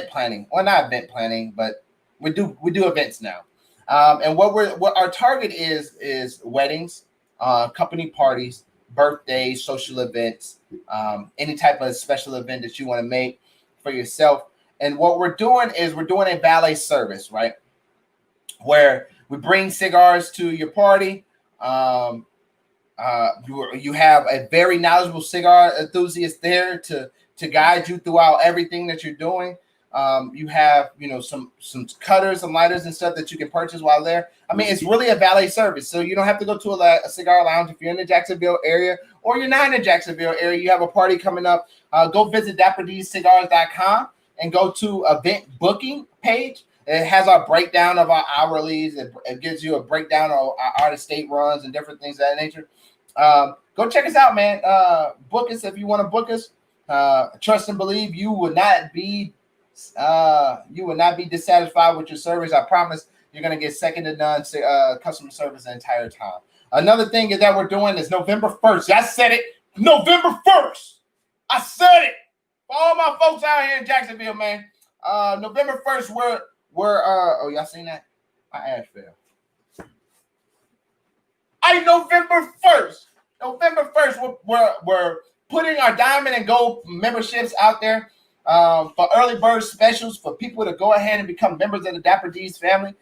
planning. Well, not event planning, but we do events now. And what our target is weddings, company parties, birthdays, social events, any type of special event that you want to make for yourself. And what we're doing is we're doing a valet service, right? Where we bring cigars to your party. You have a very knowledgeable cigar enthusiast there to guide you throughout everything that you're doing. You have, you know, some cutters, some lighters and stuff that you can purchase while there. I mean, it's really a valet service. So you don't have to go to a cigar lounge if you're in the Jacksonville area, or you're not in the Jacksonville area. You have a party coming up. Go visit DapperDCigars.com and go to event booking page. It has our breakdown of our hourlies. It gives you a breakdown of our out-of-state runs and different things of that nature. Go check us out, man. Book us if you want to book us. Trust and believe you will not be dissatisfied with your service. I promise you're going to get second to none customer service the entire time. Another thing is that we're doing is November 1st. I said it. November 1st. I said it. For all my folks out here in Jacksonville, man. November 1st, we're oh, y'all seen that? My ass fell. November 1st, we're putting our diamond and gold memberships out there for early bird specials for people to go ahead and become members of the Dapper D's family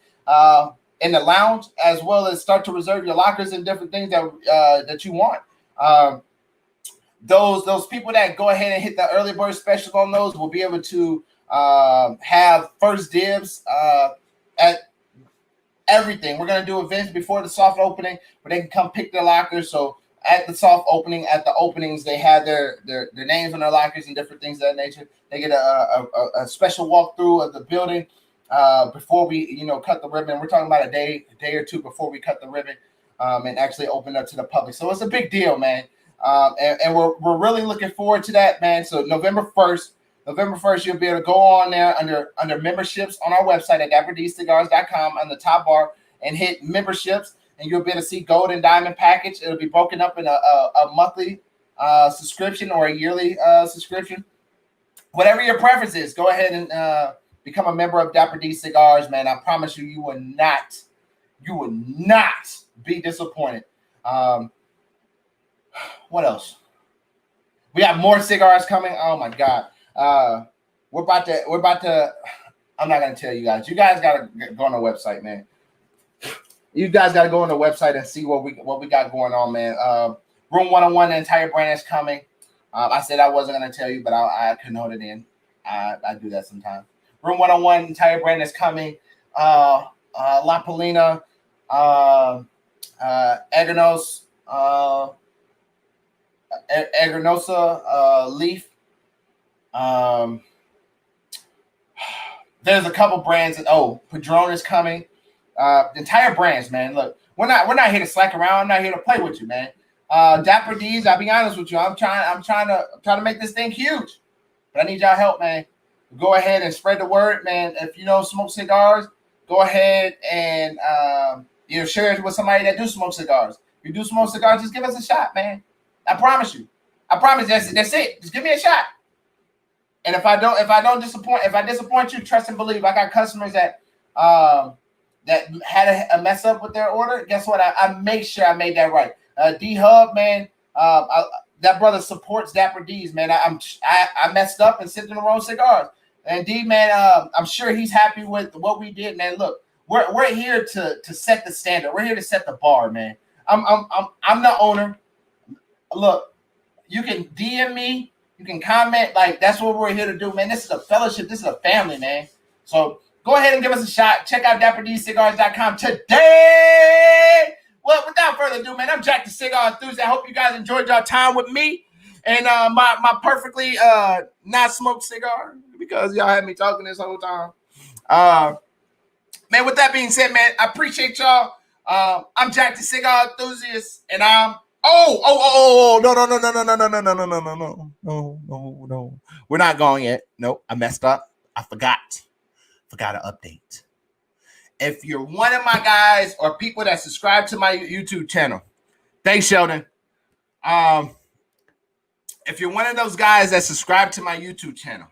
in the lounge, as well as start to reserve your lockers and different things that you want. Those people that go ahead and hit the early bird specials on those will be able to have first dibs at everything. We're gonna do events before the soft opening where they can come pick their lockers. So at the soft opening, at the openings, they have their names on their lockers and different things of that nature. They get a special walkthrough of the building before we cut the ribbon. We're talking about a day or two before we cut the ribbon and actually open up to the public. So it's a big deal, man. And we're really looking forward to that, man. So November 1st, you'll be able to go on there under memberships on our website at dappercigars.com on the top bar and hit memberships, and you'll be able to see gold and diamond package. It'll be broken up in a monthly subscription or a yearly subscription. Whatever your preference is, go ahead and become a member of Dapper D Cigars, man. I promise you, you will not be disappointed. What else? We have more cigars coming. Oh my God. We're about to, I'm not going to tell you guys. You guys got to go on the website, man. You guys got to go on the website and see what we got going on, man. Room 101, the entire brand is coming. I said I wasn't going to tell you, but I couldn't hold it in. I do that sometimes. Room 101, entire brand is coming. La Polina, Agranosa Leaf. There's a couple brands that Padron is coming. The entire brands, man. Look, we're not here to slack around. I'm not here to play with you, man. Dapper D's, I'll be honest with you. I'm trying to make this thing huge. But I need y'all help, man. Go ahead and spread the word, man. If you know smoke cigars, go ahead and share it with somebody that do smoke cigars. If you do smoke cigars, just give us a shot, man. I promise you. I promise that's it. Just give me a shot. And if I disappoint you, trust and believe. I got customers that had a mess up with their order. Guess what? I made sure I made that right. D Hub, man. That brother supports Dapper D's, man. I messed up and sent him the wrong cigars. And D, man, I'm sure he's happy with what we did, man. Look, we're here to set the standard. We're here to set the bar, man. I'm the owner. Look, you can DM me, you can comment. Like, that's what we're here to do, man. This is a fellowship. This is a family, man. So go ahead and give us a shot. Check out DapperDCigars.com today. Well, without further ado, man, I'm Jack the Cigar Enthusiast. I hope you guys enjoyed your time with me and my perfectly not smoked cigar, because y'all had me talking this whole time. Man, with that being said, man, I appreciate y'all. I'm Jack the Cigar Enthusiast, and I'm no. We're not going yet. Nope, I messed up. I forgot to update. If you're one of my guys or people that subscribe to my YouTube channel, thanks, Sheldon. If you're one of those guys that subscribe to my YouTube channel,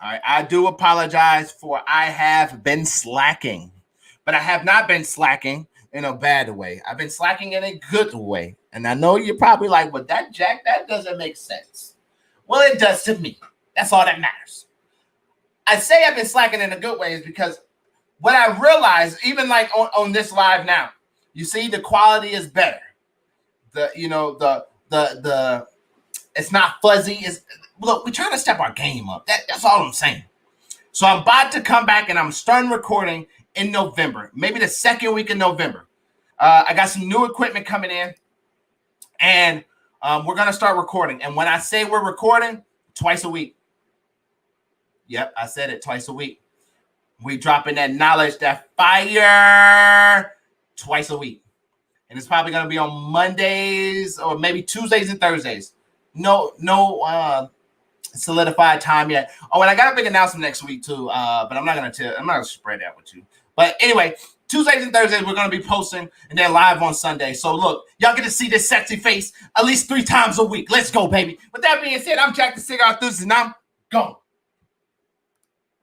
all right, I do apologize for I have been slacking, but I have not been slacking in a bad way. I've been slacking in a good way. And I know you're probably like, well, that doesn't make sense. Well, it does to me. That's all that matters. I say I've been slacking in a good way is because what I realized, even like on this live now, you see the quality is better. The it's not fuzzy. Look, we're trying to step our game up. That's all I'm saying. So I'm about to come back and I'm starting recording in November, maybe the second week of November. I got some new equipment coming in, and we're going to start recording. And when I say we're recording, twice a week. Yep, I said it, twice a week. We dropping that knowledge, that fire, twice a week. And it's probably going to be on Mondays or maybe Tuesdays and Thursdays. No solidified time yet. Oh, and I got a big announcement next week too. But I'm not going to spread that with you. But anyway, Tuesdays and Thursdays, we're going to be posting and then live on Sunday. So look, y'all get to see this sexy face at least 3 times a week. Let's go, baby. With that being said, I'm Jack the Cigar Enthusiast, and I'm gone.